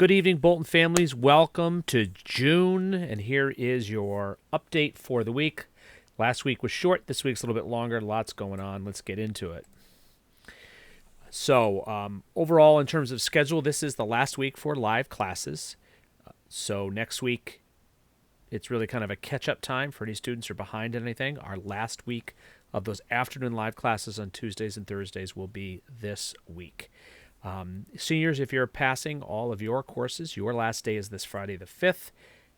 Good evening, Bolton families. Welcome to June, and here is your update for the week. Last week was short. This week's a little bit longer. Lots going on. Let's get into it. So, overall, in terms of schedule, this is the last week for live classes. So next week, it's really kind of a catch-up time for any students who are behind in anything. Our last week of those afternoon live classes on Tuesdays and Thursdays will be this week. Seniors, if you're passing all of your courses, your last day is this Friday the 5th.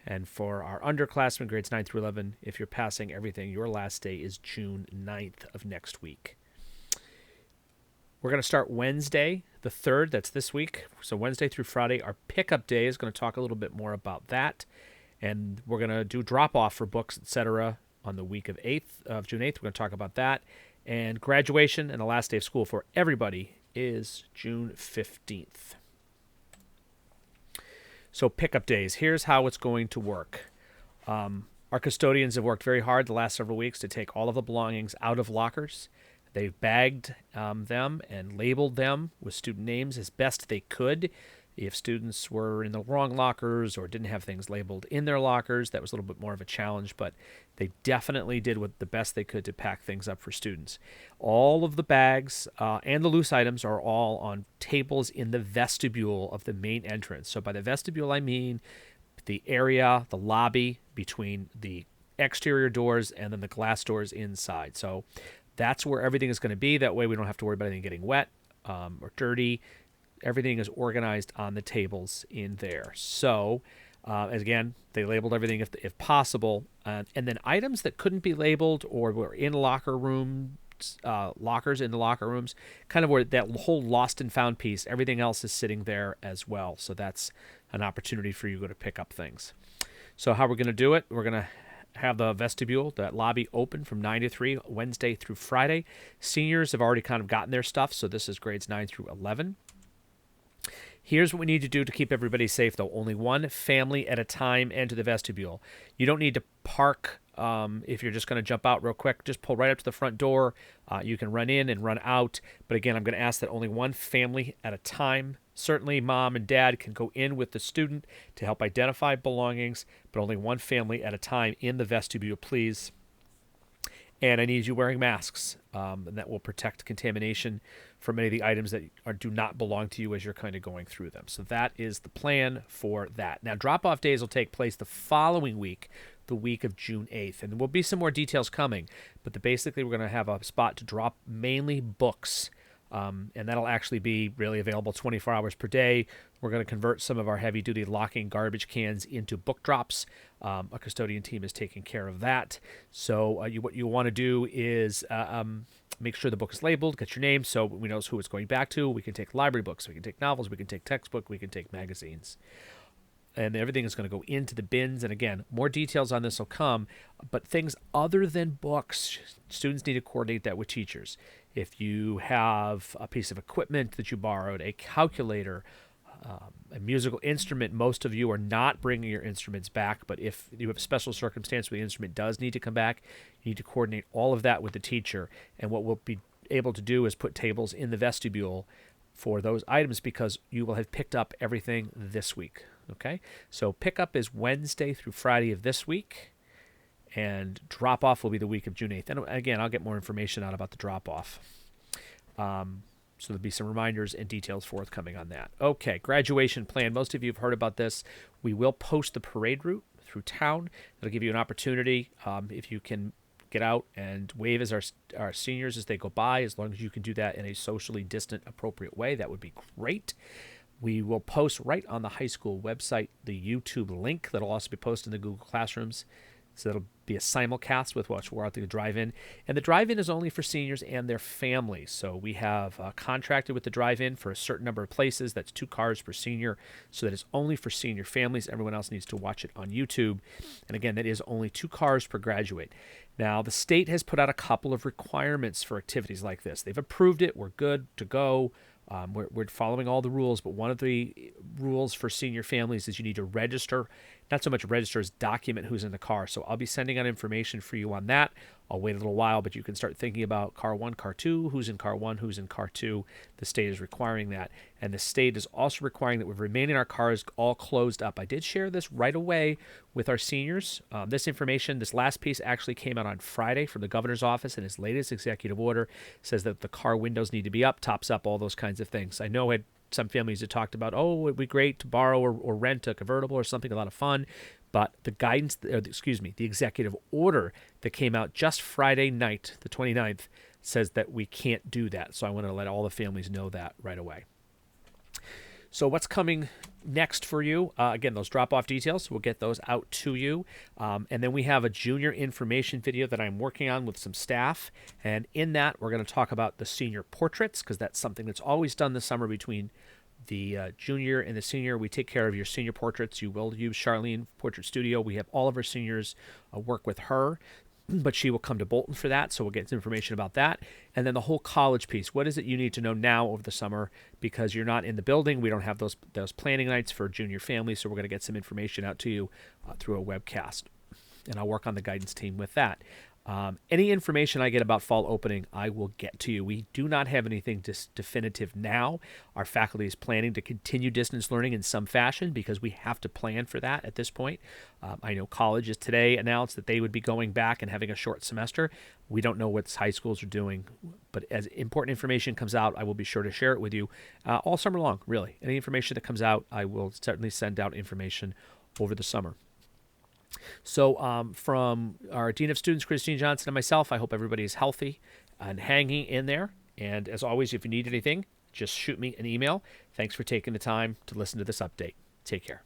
And for our underclassmen, grades 9 through 11, if you're passing everything, your last day is June 9th of next week. We're going to start Wednesday the 3rd. That's this week. So Wednesday through Friday, our pickup day is going to talk a little bit more about that. And we're going to do drop-off for books, etc. on the week of June 8th. We're going to talk about that. And graduation and the last day of school for everybody is June 15th. So pickup days. Here's how it's going to work. Our custodians have worked very hard the last several weeks to take all of the belongings out of lockers. They've bagged them and labeled them with student names as best they could. If students were in the wrong lockers or didn't have things labeled in their lockers, that was a little bit more of a challenge, but they definitely did the best they could to pack things up for students. All of the bags and the loose items are all on tables in the vestibule of the main entrance. So by the vestibule, I mean the area, the lobby between the exterior doors and then the glass doors inside. So that's where everything is going to be. That way we don't have to worry about anything getting wet or dirty. Everything is organized on the tables in there. So, again, they labeled everything if possible. And then items that couldn't be labeled or were in locker rooms, lockers in the locker rooms, kind of where that whole lost and found piece, everything else is sitting there as well. So that's an opportunity for you to pick up things. So how we're going to do it, we're going to have the vestibule, that lobby open from 9 to 3, Wednesday through Friday. Seniors have already kind of gotten their stuff, so this is grades 9 through 11. Here's what we need to do to keep everybody safe, though. Only one family at a time enter the vestibule. You don't need to park if you're just going to jump out real quick. Just pull right up to the front door. You can run in and run out. But again, I'm going to ask that only one family at a time. Certainly, mom and dad can go in with the student to help identify belongings, but only one family at a time in the vestibule, please. And I need you wearing masks, and that will protect contamination from any of the items that do not belong to you as you're kind of going through them. So that is the plan for that. Now, drop-off days will take place the following week, the week of June 8th. And there will be some more details coming, but basically we're going to have a spot to drop mainly books. And that'll actually be really available 24 hours per day. We're going to convert some of our heavy-duty locking garbage cans into book drops. A custodian team is taking care of that. So what you want to do is make sure the book is labeled, get your name so we know who it's going back to. We can take library books, we can take novels, we can take textbook, we can take magazines. And everything is going to go into the bins. And again, more details on this will come. But things other than books, students need to coordinate that with teachers. If you have a piece of equipment that you borrowed, a calculator, a musical instrument, most of you are not bringing your instruments back. But if you have a special circumstance where the instrument does need to come back, you need to coordinate all of that with the teacher. And what we'll be able to do is put tables in the vestibule for those items because you will have picked up everything this week. Okay, so pickup is Wednesday through Friday of this week, and drop-off will be the week of June 8th. And again, I'll get more information out about the drop-off. So there'll be some reminders and details forthcoming on that. Okay, graduation plan. Most of you have heard about this. We will post the parade route through town. It'll give you an opportunity if you can get out and wave as our seniors as they go by, as long as you can do that in a socially distant, appropriate way. That would be great. We will post right on the high school website the YouTube link that'll also be posted in the Google Classrooms. So that'll be a simulcast with what we're out there, the drive-in. And the drive-in is only for seniors and their families. So we have contracted with the drive-in for a certain number of places. That's 2 cars per senior. So that is only for senior families. Everyone else needs to watch it on YouTube. And again, that is only 2 cars per graduate. Now, the state has put out a couple of requirements for activities like this. They've approved it. We're good to go. We're following all the rules, but one of the rules for senior families is you need to register, not so much register as document who's in the car. So I'll be sending out information for you on that. I'll wait a little while, but you can start thinking about car 1, car 2, who's in car 1, who's in car 2. The state is requiring that. And the state is also requiring that we remain in our cars all closed up. I did share this right away with our seniors. This information, this last piece actually came out on Friday from the governor's office, and his latest executive order says that the car windows need to be up, tops up, all those kinds of things. I know some families had talked about, oh, it'd be great to borrow or rent a convertible or something, a lot of fun. But the guidance, the executive order that came out just Friday night, the 29th, says that we can't do that. So I want to let all the families know that right away. So what's coming next for you? Again, those drop-off details, we'll get those out to you. And then we have a junior information video that I'm working on with some staff. And in that, we're going to talk about the senior portraits, because that's something that's always done this summer between the junior and the senior. We take care of your senior portraits. You will use Charlene Portrait Studio. We have all of our seniors work with her, but she will come to Bolton for that, so we'll get some information about that. And then the whole college piece. What is it you need to know now over the summer, because you're not in the building? We don't have those planning nights for junior families, so we're going to get some information out to you through a webcast. And I'll work on the guidance team with that. Any information I get about fall opening, I will get to you. We do not have anything definitive now. Our faculty is planning to continue distance learning in some fashion because we have to plan for that at this point. I know colleges today announced that they would be going back and having a short semester. We don't know what high schools are doing, but as important information comes out, I will be sure to share it with you all summer long, really. Any information that comes out, I will certainly send out information over the summer. So from our Dean of Students, Christine Johnson, and myself, I hope everybody is healthy and hanging in there. And as always, if you need anything, just shoot me an email. Thanks for taking the time to listen to this update. Take care.